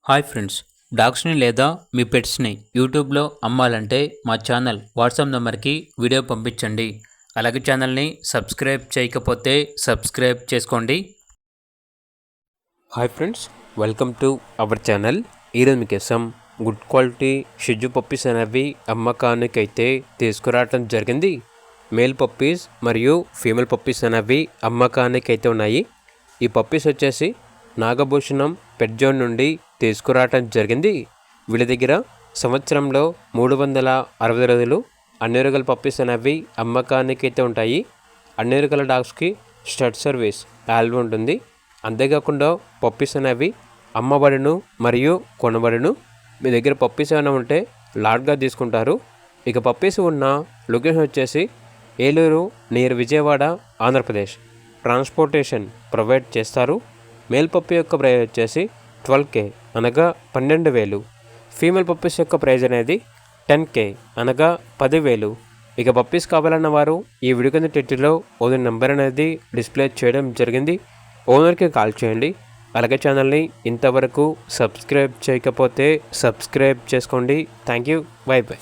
Hi friends, డాగ్స్ని లేదా మీ పెట్స్ని యూట్యూబ్లో అమ్మాలంటే మా ఛానల్ వాట్సాప్ నెంబర్కి వీడియో పంపించండి. అలాగే ఛానల్ని సబ్స్క్రైబ్ చేయకపోతే సబ్స్క్రైబ్ చేసుకోండి. Hi friends, welcome to our channel. ఈరోజు మీకోసం గుడ్ క్వాలిటీ షిజు పప్పీస్ అనేవి అమ్మకానికి అయితే తీసుకురావడం జరిగింది. మేల్ పప్పీస్ మరియు ఫీమేల్ పప్పీస్ అనేవి అమ్మకానికి అయితే ఉన్నాయి. ఈ పప్పీస్ వచ్చేసి నాగభూషణం పెట్ జోన్ నుండి తీసుకురావటం జరిగింది. వీళ్ళ దగ్గర సంవత్సరంలో 360 రోజులు అన్ని రకాల పప్పీస్ అనేవి అమ్మకానికి అయితే ఉంటాయి. అన్ని రకాల డాగ్స్కి స్టడ్ సర్వీస్ ఆల్బమ్ ఉంటుంది. అంతేకాకుండా పప్పీస్ అనేవి అమ్మబడును మరియు కొనబడును. మీ దగ్గర పప్పీస్ ఏమైనా ఉంటే లాట్గా తీసుకుంటారు. ఇక పప్పీస్ ఉన్న లొకేషన్ వచ్చేసి Eluru near Vijayawada, Andhra Pradesh. Transportation provide చేస్తారు. మేల్ పప్పీ యొక్క ప్రైజ్ వచ్చేసి 12K అనగా 12,000. ఫీమేల్ పప్పీస్ యొక్క ప్రైజ్ అనేది 10K అనగా 10,000. ఇక పప్పీస్ కావాలన్న వారు ఈ వీడియో కింద టైటిల్లో ఓనర్ నెంబర్ అనేది డిస్ప్లే చేయడం జరిగింది. ఓనర్కి కాల్ చేయండి. అలాగే ఛానల్ని ఇంతవరకు సబ్స్క్రైబ్ చేయకపోతే సబ్స్క్రైబ్ చేసుకోండి. Thank you. By by.